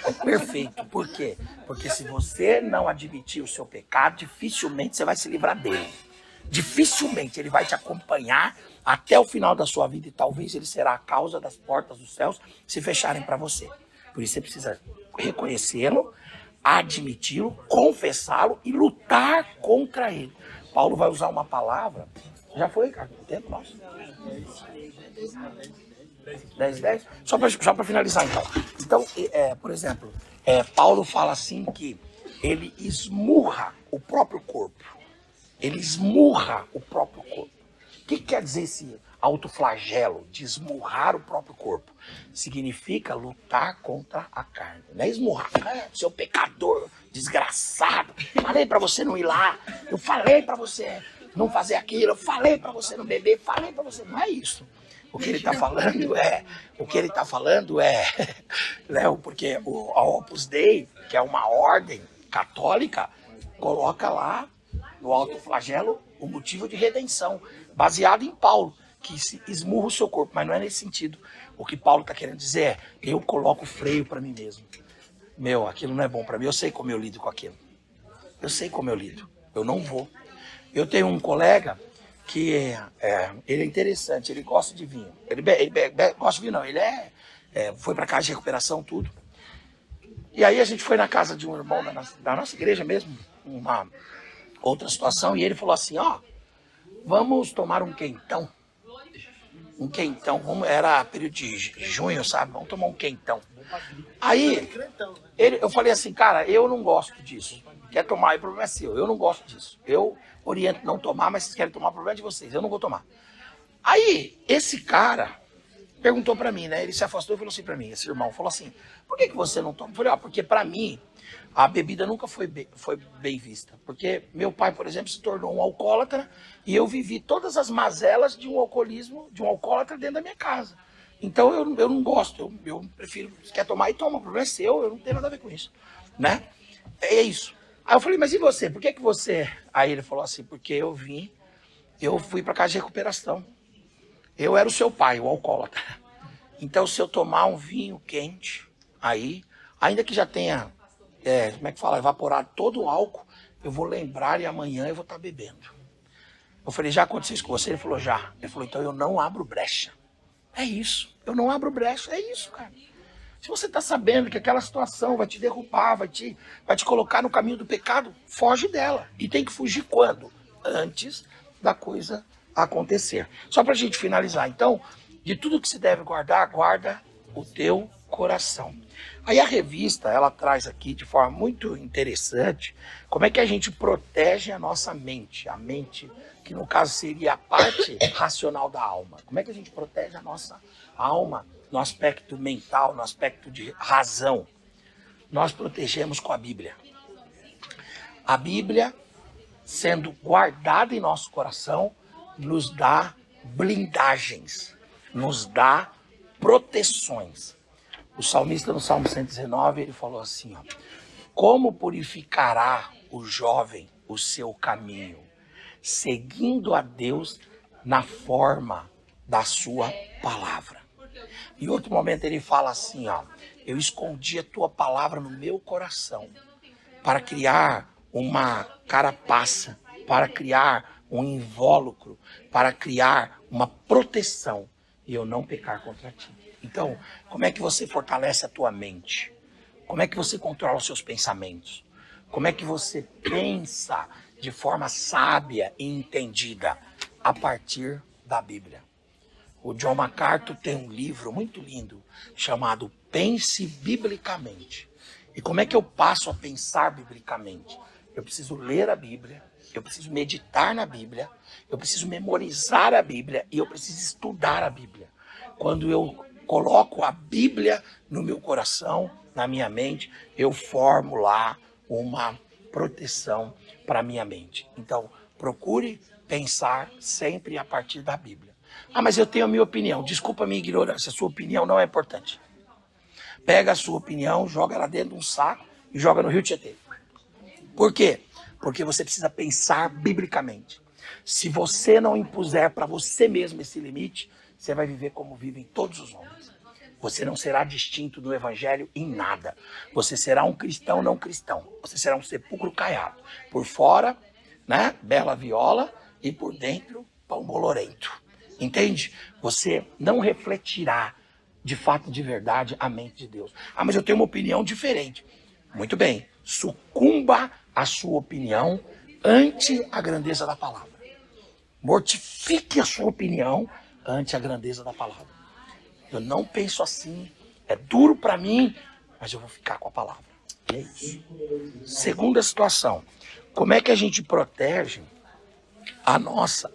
É perfeito. Por quê? Porque se você não admitir o seu pecado, dificilmente você vai se livrar dele. Dificilmente ele vai te acompanhar até o final da sua vida e talvez ele será a causa das portas dos céus se fecharem para você. Por isso você precisa reconhecê-lo, admiti-lo, confessá-lo e lutar contra ele. Paulo vai usar uma palavra. Já foi, cara? O tempo nosso? 10. Só para finalizar, então. Então, por exemplo, Paulo fala assim que ele esmurra o próprio corpo. Ele esmurra o próprio corpo. O que quer dizer esse autoflagelo de esmurrar o próprio corpo? Significa lutar contra a carne. Não é esmurrar, seu pecador, desgraçado. Falei para você não ir lá. Eu falei para você não fazer aquilo. Eu falei para você não beber. Falei para você. Não é isso. O que ele está falando é, Léo, porque a Opus Dei, que é uma ordem católica, coloca lá no autoflagelo o motivo de redenção, baseado em Paulo, que se esmurra o seu corpo, mas não é nesse sentido. O que Paulo está querendo dizer é, eu coloco freio para mim mesmo. Aquilo não é bom para mim, eu sei como eu lido com aquilo. Eu sei como eu lido, eu não vou. Eu tenho um colega que ele é interessante, ele gosta de vinho. Ele gosta de vinho não, ele foi para casa de recuperação, tudo. E aí a gente foi na casa de um irmão da nossa igreja mesmo, uma outra situação, e ele falou assim, vamos tomar um quentão. Um quentão, era período de junho, sabe? Vamos tomar um quentão. Aí, eu falei assim, cara, eu não gosto disso. Quer tomar, o problema é seu, eu não gosto disso. Eu oriento não tomar, mas vocês querem tomar, o problema é de vocês, eu não vou tomar. Aí, esse cara, perguntou para mim, né? Ele se afastou e falou assim para mim, esse irmão falou assim, por que você não toma? Eu falei, porque para mim a bebida nunca foi bem vista. Porque meu pai, por exemplo, se tornou um alcoólatra e eu vivi todas as mazelas de um alcoolismo, de um alcoólatra dentro da minha casa. Então eu não gosto, eu prefiro, se quer tomar e toma, o problema é seu, eu não tenho nada a ver com isso, né? É isso. Aí eu falei, mas e você? Por que você... Aí ele falou assim, porque eu fui para casa de recuperação. Eu era o seu pai, o alcoólatra. Então se eu tomar um vinho quente, aí, ainda que já tenha, como é que fala, evaporado todo o álcool, eu vou lembrar e amanhã eu vou estar bebendo. Eu falei, já aconteceu isso com você? Ele falou, já. Ele falou, então eu não abro brecha. É isso, eu não abro brecha, é isso, cara. Se você está sabendo que aquela situação vai te derrubar, vai te colocar no caminho do pecado, foge dela. E tem que fugir quando? Antes da coisa acontecer. Só para a gente finalizar, então, de tudo que se deve guardar, guarda o teu coração. Aí a revista, ela traz aqui de forma muito interessante, como é que a gente protege a nossa mente, a mente que no caso seria a parte racional da alma. Como é que a gente protege a nossa alma no aspecto mental, no aspecto de razão? Nós protegemos com a Bíblia. A Bíblia, sendo guardada em nosso coração, nos dá blindagens, nos dá proteções. O salmista no Salmo 119, ele falou assim, ó, como purificará o jovem o seu caminho, seguindo a Deus na forma da sua palavra. Em outro momento ele fala assim, ó, eu escondi a tua palavra no meu coração para criar uma carapaça, para criar um invólucro, para criar uma proteção e eu não pecar contra ti. Então, como é que você fortalece a tua mente? Como é que você controla os seus pensamentos? Como é que você pensa de forma sábia e entendida a partir da Bíblia? O John MacArthur tem um livro muito lindo chamado Pense Biblicamente. E como é que eu passo a pensar biblicamente? Eu preciso ler a Bíblia, eu preciso meditar na Bíblia, eu preciso memorizar a Bíblia e eu preciso estudar a Bíblia. Quando eu coloco a Bíblia no meu coração, na minha mente, eu formo lá uma proteção para a minha mente. Então, procure pensar sempre a partir da Bíblia. Ah, mas eu tenho a minha opinião. Desculpa a minha ignorância, a sua opinião não é importante. Pega a sua opinião, joga ela dentro de um saco e joga no Rio Tietê. Por quê? Porque você precisa pensar biblicamente. Se você não impuser para você mesmo esse limite, você vai viver como vivem todos os homens. Você não será distinto do evangelho em nada. Você será um cristão não cristão. Você será um sepulcro caiado. Por fora, né, bela viola, e por dentro, pão bolorento. Entende? Você não refletirá de fato, de verdade, a mente de Deus. Ah, mas eu tenho uma opinião diferente. Muito bem. Sucumba a sua opinião ante a grandeza da palavra. Mortifique a sua opinião ante a grandeza da palavra. Eu não penso assim, é duro para mim, mas eu vou ficar com a palavra. E é isso. Segunda situação, como é que a gente protege a nossa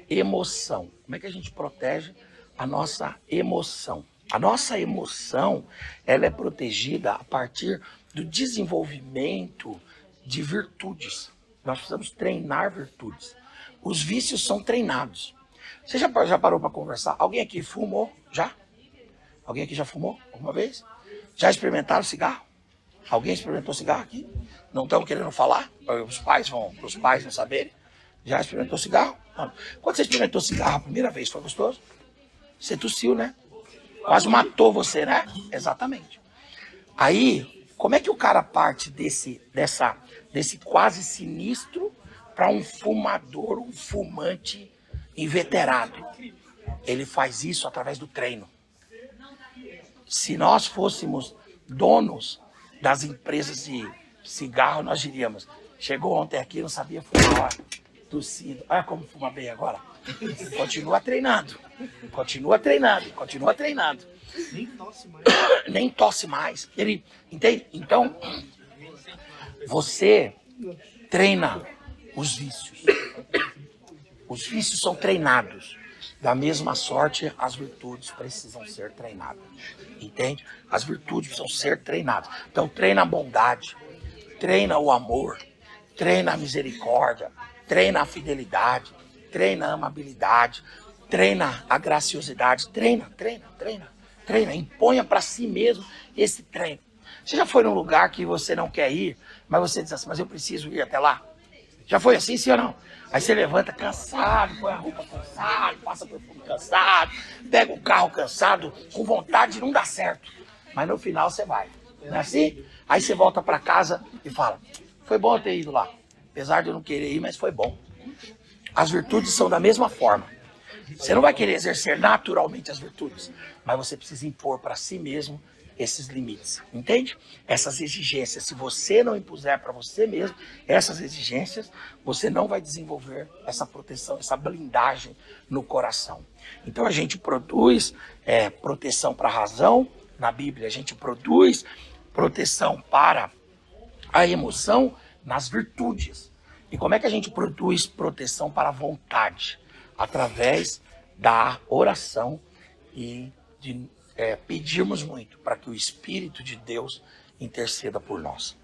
emoção? Como é que a gente protege a nossa emoção? A nossa emoção, ela é protegida a partir do desenvolvimento de virtudes. Nós precisamos treinar virtudes. Os vícios são treinados. Você já parou para conversar? Alguém aqui fumou? Já? Alguém aqui já fumou alguma vez? Já experimentaram cigarro? Alguém experimentou cigarro aqui? Não estão querendo falar? Os pais não saberem? Já experimentou cigarro? Não. Quando você experimentou cigarro a primeira vez, foi gostoso? Você tossiu, né? Quase matou você, né? Exatamente. Aí, como é que o cara parte desse quase sinistro para um fumador, um fumante inveterado? Ele faz isso através do treino. Se nós fôssemos donos das empresas de cigarro, nós diríamos, chegou ontem aqui, não sabia fumar, tossindo. Olha como fuma bem agora. Continua treinando. Continua treinando. Continua treinando. Nem tosse mais. Nem tosse mais. Ele, entende? Então, você treina os vícios. Os vícios são treinados. Da mesma sorte, as virtudes precisam ser treinadas. Entende? As virtudes precisam ser treinadas. Então, treina a bondade, treina o amor, treina a misericórdia, treina a fidelidade, treina a amabilidade, treina a graciosidade. Treina. Imponha para si mesmo esse treino. Você já foi num lugar que você não quer ir, mas você diz assim, mas eu preciso ir até lá? Já foi assim, sim ou não? Aí você levanta cansado, põe a roupa cansado, passa perfume cansado, pega o carro cansado, com vontade de não dar certo. Mas no final você vai. Não é assim? Aí você volta para casa e fala, foi bom eu ter ido lá. Apesar de eu não querer ir, mas foi bom. As virtudes são da mesma forma. Você não vai querer exercer naturalmente as virtudes, mas você precisa impor para si mesmo esses limites, entende? Essas exigências, se você não impuser para você mesmo essas exigências, você não vai desenvolver essa proteção, essa blindagem no coração. Então a gente produz proteção para a razão, na Bíblia a gente produz proteção para a emoção nas virtudes. E como é que a gente produz proteção para a vontade? Através da oração e de pedirmos muito para que o Espírito de Deus interceda por nós.